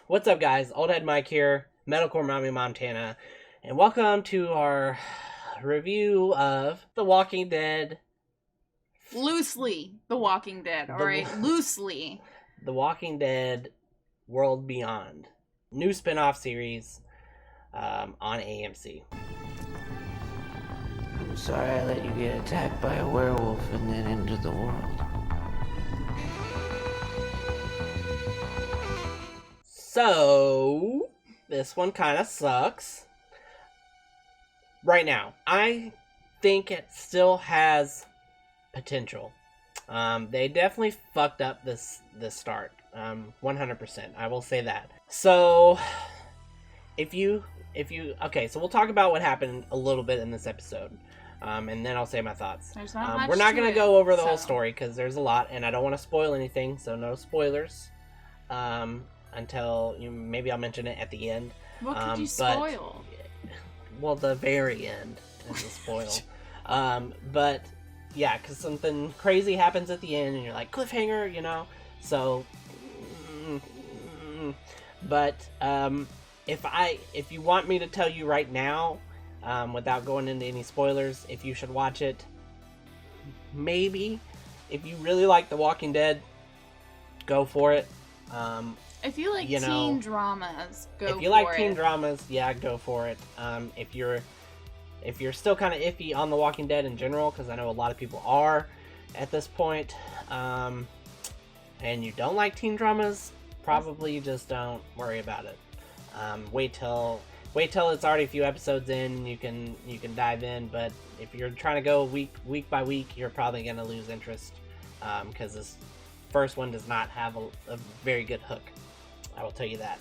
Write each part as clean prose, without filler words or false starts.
What's up, guys? Old Head Mike here, Metalcore Mommy Montana, and welcome to our review of The Walking Dead. Loosely, The Walking Dead, alright? Loosely. The Walking Dead World Beyond. New spin-off series on AMC. I'm sorry I let you get attacked by a werewolf and then into the world. So, this one kind of sucks. Right now, I think it still has potential. They definitely fucked up this start. 100%. I will say that. So, if you okay, so we'll talk about what happened a little bit in this episode. And then I'll say my thoughts. There's not much we're not to going to it, go over the so. whole story because there's a lot, and I don't want to spoil anything, so no spoilers. Until maybe I'll mention it at the end. What could you spoil? Well, the very end is a spoil. But yeah, because something crazy happens at the end, and you're like, cliffhanger, you know. So, but if you want me to tell you right now, without going into any spoilers, if you should watch it, maybe if you really like The Walking Dead, go for it. If you like teen dramas, go for it. If you like teen dramas, yeah, go for it. If you're still kind of iffy on The Walking Dead in general, because I know a lot of people are at this point, and you don't like teen dramas, probably just don't worry about it. Wait till it's already a few episodes in, you can dive in. But if you're trying to go week by week, you're probably gonna lose interest, because this first one does not have a very good hook. I will tell you that.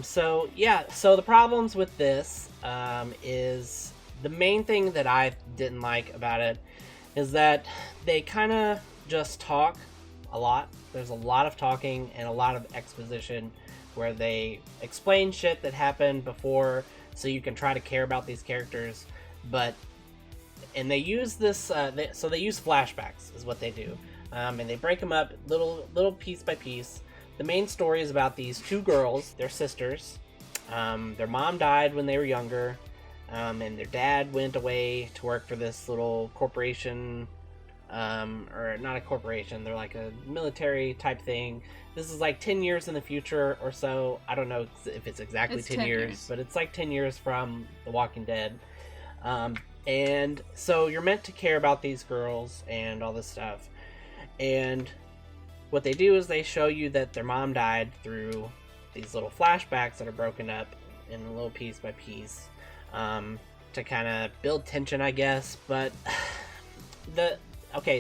So the problems with this is the main thing that I didn't like about it is that they kind of just talk a lot. There's a lot of talking and a lot of exposition where they explain shit that happened before so you can try to care about these characters. And they use this, they use flashbacks is what they do. And they break them up little piece by piece. The main story is about these two girls. They're sisters. Their mom died when they were younger, and their dad went away to work for this little corporation, or not a corporation. They're like a military type thing. This is like 10 years in the future or so. I don't know if it's exactly 10 years, but it's like 10 years from The Walking Dead. And so you're meant to care about these girls and all this stuff. And what they do is they show you that their mom died through these little flashbacks that are broken up in a little piece by piece, to kind of build tension, I guess. But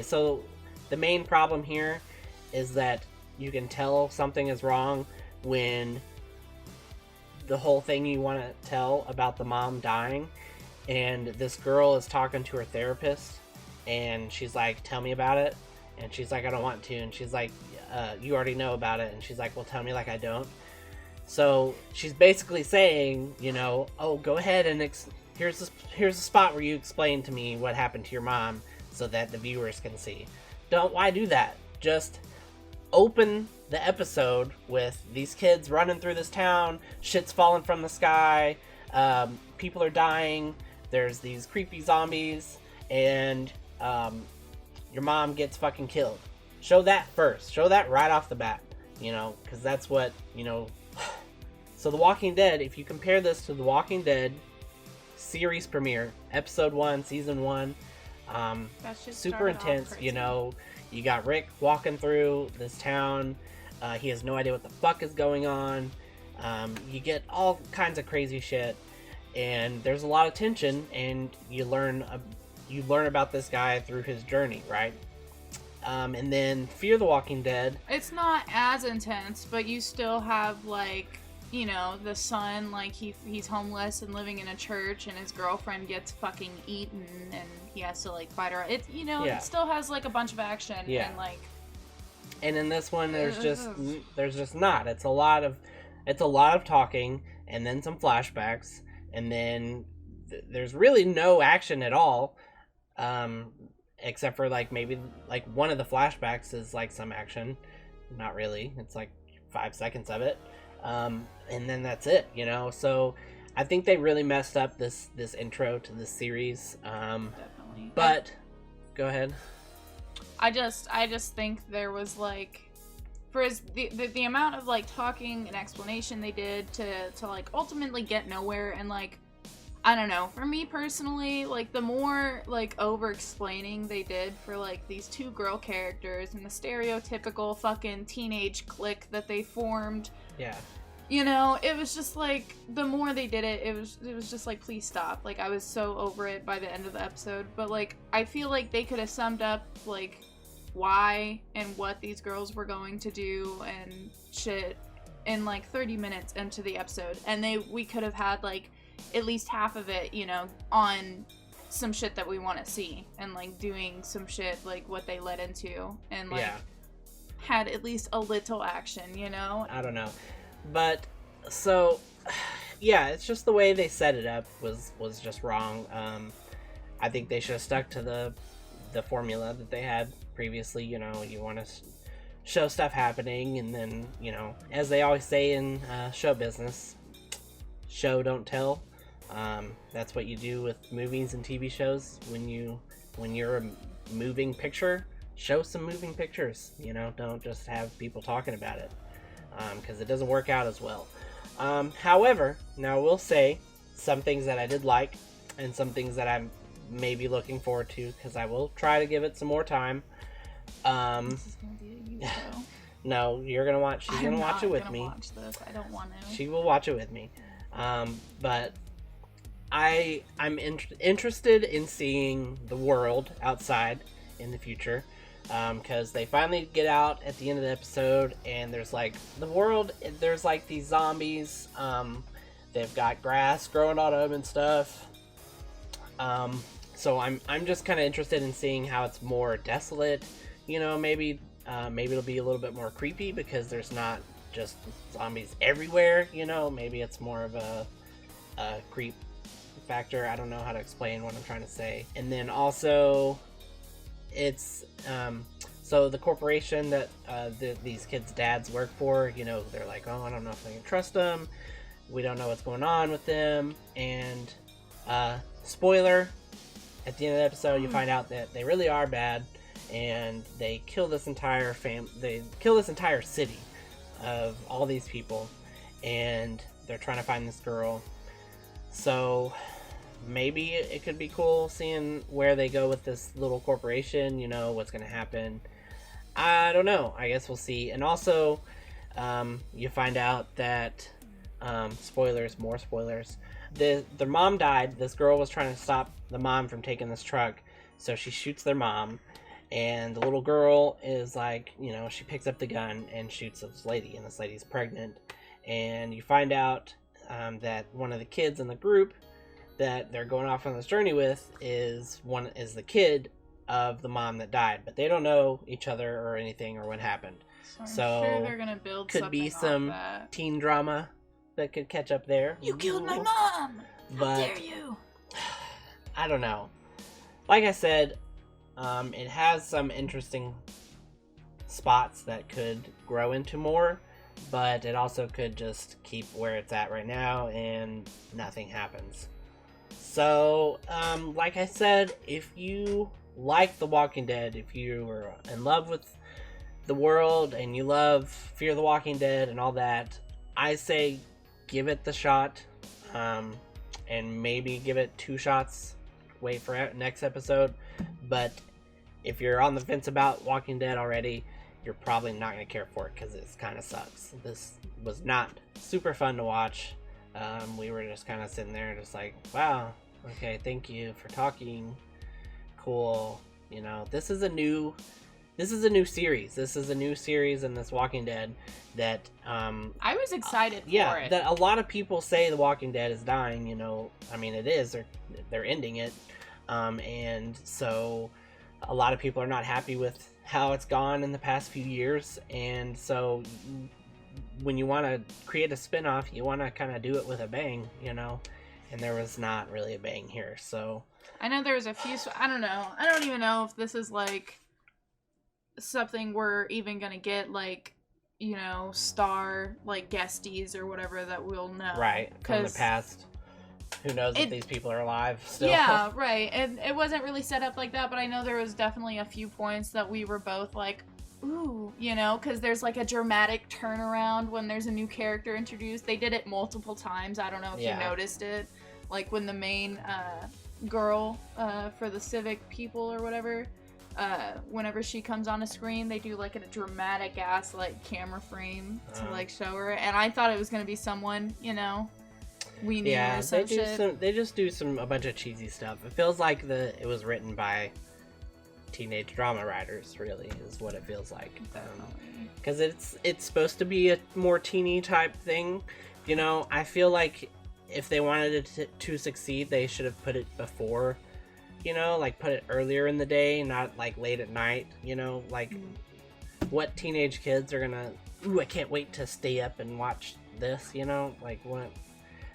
so the main problem here is that you can tell something is wrong when the whole thing you want to tell about the mom dying, and this girl is talking to her therapist, and she's like, tell me about it. And she's like, I don't want to. And she's like, you already know about it. And she's like, well, tell me like I don't. So she's basically saying, oh, go ahead and here's a spot where you explain to me what happened to your mom so that the viewers can see. Why do that? Just open the episode with these kids running through this town, shit's falling from the sky, people are dying, there's these creepy zombies, and your mom gets fucking killed. Show that first. Show that right off the bat. Because that's what, So The Walking Dead, if you compare this to The Walking Dead series premiere, episode 1, season 1, super intense, You got Rick walking through this town. He has no idea what the fuck is going on. You get all kinds of crazy shit. And there's a lot of tension, and you learn about this guy through his journey, right? And then Fear the Walking Dead. It's not as intense, but you still have, the son, he's homeless and living in a church, and his girlfriend gets fucking eaten, and he has to, fight her. It still has, a bunch of action, and in this one, there's just not. It's a lot of talking, and then some flashbacks, and then there's really no action at all. Except for maybe one of the flashbacks is some action. Not really. It's 5 seconds of it. and then that's it, you know. So I think they really messed up this intro to this series. Definitely. But go ahead. I just think there was like, for the amount of like talking and explanation they did to like ultimately get nowhere, and like, I don't know, for me personally, like the more like over explaining they did for like these two girl characters and the stereotypical fucking teenage clique that they formed. Yeah. You know, it was just like, the more they did it, it was just like, please stop. Like, I was so over it by the end of the episode. But like, I feel like they could have summed up like why and what these girls were going to do and shit in like 30 minutes into the episode, and we could have had like at least half of it, you know, on some shit that we want to see, and like doing some shit like what they led into, and like had at least a little action, you know. I don't know, but so yeah, it's just the way they set it up was just wrong. I think they should have stuck to the formula that they had previously. You know, you want to show stuff happening, and then, you know, as they always say in show business, show don't tell. That's what you do with movies and TV shows. When you're a moving picture, show some moving pictures. You know, don't just have people talking about it, because it doesn't work out as well. However, now I will say some things that I did like, and some things that I'm maybe looking forward to, because I will try to give it some more time. This is gonna be a you show. No, you're gonna watch. She's gonna watch it with me. Watch this. I don't want to. She will watch it with me. But I'm interested in seeing the world outside in the future, because they finally get out at the end of the episode, and there's like the world. There's like these zombies. They've got grass growing on them and stuff. So I'm just kind of interested in seeing how it's more desolate. You know, maybe it'll be a little bit more creepy because there's not just zombies everywhere. You know, maybe it's more of a creep factor. I don't know how to explain what I'm trying to say. And then also, it's so the corporation that these kids' dads work for. You know, they're like, oh, I don't know if I can trust them. We don't know what's going on with them. And spoiler, at the end of the episode, you find out that they really are bad. And they kill this entire they kill this entire city of all these people, and they're trying to find this girl. So maybe it could be cool seeing where they go with this little corporation. You know, what's going to happen. I don't know. I guess we'll see. And also, you find out that spoilers, more spoilers. Their mom died. This girl was trying to stop the mom from taking this truck, so she shoots their mom. And the little girl is like, you know, she picks up the gun and shoots this lady, and this lady's pregnant. And you find out that one of the kids in the group that they're going off on this journey with is the kid of the mom that died, but they don't know each other or anything or what happened. So I'm sure they're gonna build could be some teen drama that could catch up there. You killed my mom! But, how dare you? I don't know. Like I said, it has some interesting spots that could grow into more, but it also could just keep where it's at right now and nothing happens. So, like I said, if you like The Walking Dead, if you are in love with the world and you love Fear the Walking Dead and all that, I say give it the shot, and maybe give it 2 shots. Wait for next episode. But if you're on the fence about Walking Dead already, you're probably not going to care for it because it kind of sucks. This was not super fun to watch. We were just kind of sitting there just like, wow, okay, thank you for talking. Cool. You know, this is a new series. This is a new series in this Walking Dead that I was excited for it. That a lot of people say The Walking Dead is dying, you know. I mean, it is. They're ending it. And so a lot of people are not happy with how it's gone in the past few years. And so when you want to create a spin-off, you want to kind of do it with a bang, you know. And there was not really a bang here. So I know there was a few. I don't know. I don't even know if this is like something we're even gonna get like you know, star, like, guesties or whatever that we'll know. Right, from the past. Who knows if these people are alive still. Yeah, right. And it wasn't really set up like that, but I know there was definitely a few points that we were both like, ooh, you know, because there's like a dramatic turnaround when there's a new character introduced. They did it multiple times. I don't know if you noticed it. Like when the main girl for the civic people or whatever, whenever she comes on a screen, they do like a dramatic ass like camera frame to like show her. And I thought it was going to be someone, you know, we knew or some shit. They just do a bunch of cheesy stuff. It feels like it was written by teenage drama writers, really, is what it feels like. Because it's supposed to be a more teeny type thing. You know, I feel like if they wanted it to succeed, they should have put it before, you know, like put it earlier in the day, not like late at night, you know, like what teenage kids are gonna, ooh, I can't wait to stay up and watch this, you know, like what,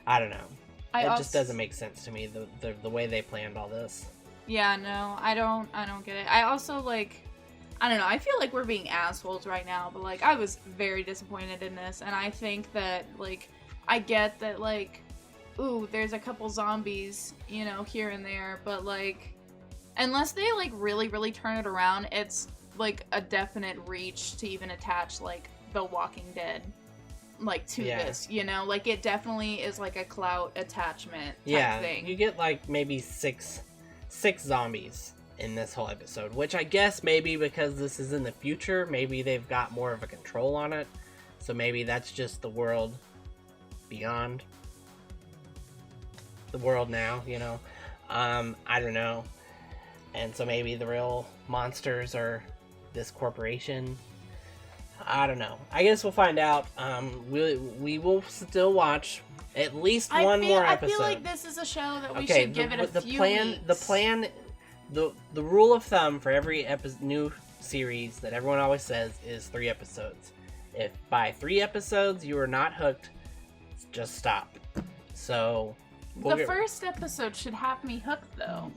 I don't know. It just doesn't make sense to me, the way they planned all this. Yeah, no, I don't get it. I also, like, I don't know, I feel like we're being assholes right now, but, like, I was very disappointed in this, and I think that, like, I get that, like, ooh, there's a couple zombies, you know, here and there, but, like, unless they, like, really, really turn it around, it's, like, a definite reach to even attach, like, The Walking Dead, like, to this, you know? Like, it definitely is, like, a clout attachment type thing. You get, like, maybe six zombies in this whole episode, which I guess maybe because this is in the future, maybe they've got more of a control on it, so maybe that's just the world beyond the world now, you know. I don't know. And so maybe the real monsters are this corporation. I don't know. I guess we'll find out. We will still watch at least one more episode. I feel like this is a show that we should give it a few weeks. The rule of thumb for every new series that everyone always says is 3 episodes. If by 3 episodes you are not hooked, just stop. So the first episode should have me hooked, though.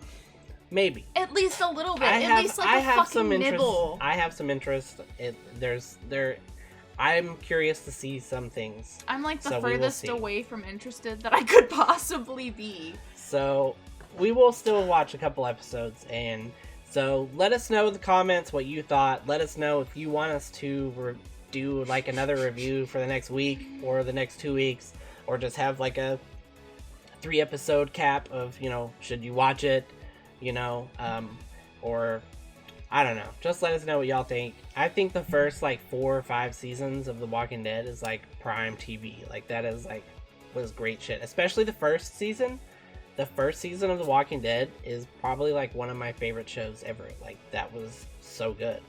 Maybe. At least a little bit. At least like a fucking nibble. I have some interest. I'm curious to see some things. I'm like the furthest away from interested that I could possibly be. So we will still watch a couple episodes, and so let us know in the comments what you thought. Let us know if you want us to do like another review for the next week or the next 2 weeks, or just have like a 3 episode cap of, you know, should you watch it, you know, or I don't know. Just let us know what y'all think. I think the first like 4 or 5 seasons of The Walking Dead is like prime TV. Like that is like was great shit. Especially the first season. The first season of The Walking Dead is probably like one of my favorite shows ever. Like that was so good.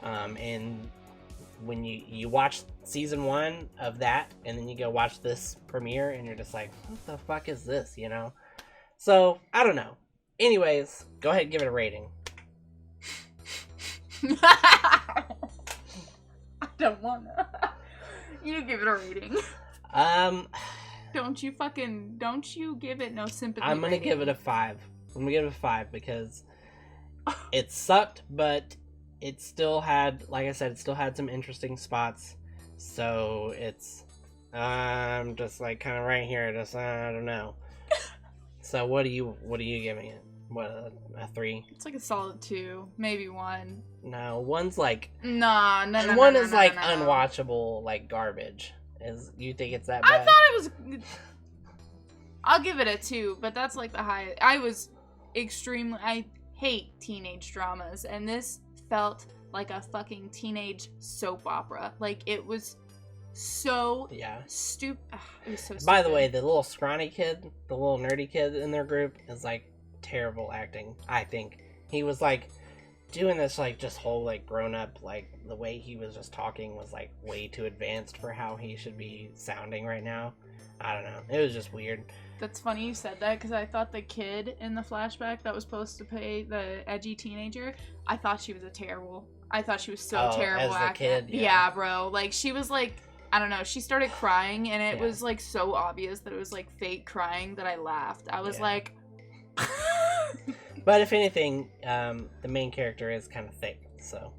And when you watch season 1 of that and then you go watch this premiere and you're just like, what the fuck is this, you know? So I don't know. Anyways, go ahead and give it a rating. I don't wanna. You give it a rating. Don't you give it no sympathy. I'm gonna give it a 5. I'm gonna give it a 5 because it sucked, but it still had, like I said, it still had some interesting spots. So it's, just like kind of right here. Just I don't know. So what are you giving it? What, a 3? It's like a solid 2, maybe 1. No, 1's like no. One is like unwatchable, like garbage. You think it's that bad? I thought it was. I'll give it a 2, but that's like the high. I hate teenage dramas, and this felt like a fucking teenage soap opera. Like it was so stupid. It was so stupid. By the way, the little scrawny kid, the little nerdy kid in their group is like terrible acting. I think he was like doing this like just whole like grown up, like the way he was just talking was like way too advanced for how he should be sounding right now. I don't know. It was just weird. That's funny you said that, because I thought the kid in the flashback that was supposed to play the edgy teenager, I thought she was terrible. I thought she was so terrible as the kid, yeah, bro. Like she was like, I don't know, she started crying and it was like so obvious that it was like fake crying that I laughed. I was like But if anything, the main character is kind of thick, so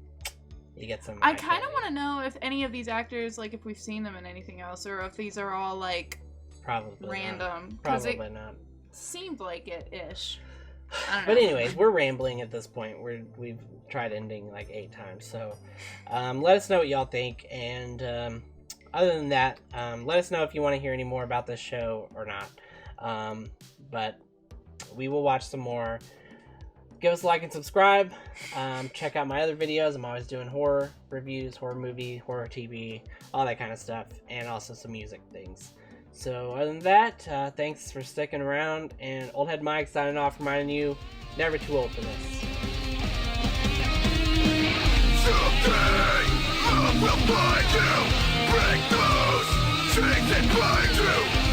you get some. I kind of want to know if any of these actors, like, if we've seen them in anything else, or if these are all like probably random. not. Probably not. Seemed like it ish. But anyways, we're rambling at this point. We've tried ending like 8 times. So let us know what y'all think. And other than that, let us know if you want to hear any more about this show or not. But we will watch some more. Give us a like and subscribe. Check out my other videos. I'm always doing horror reviews, horror movie, horror TV, all that kind of stuff. And also some music things. So other than that, thanks for sticking around, and Old Head Mike signing off, reminding you, never too old for this. Someday, love will find you, break those chains that bind you.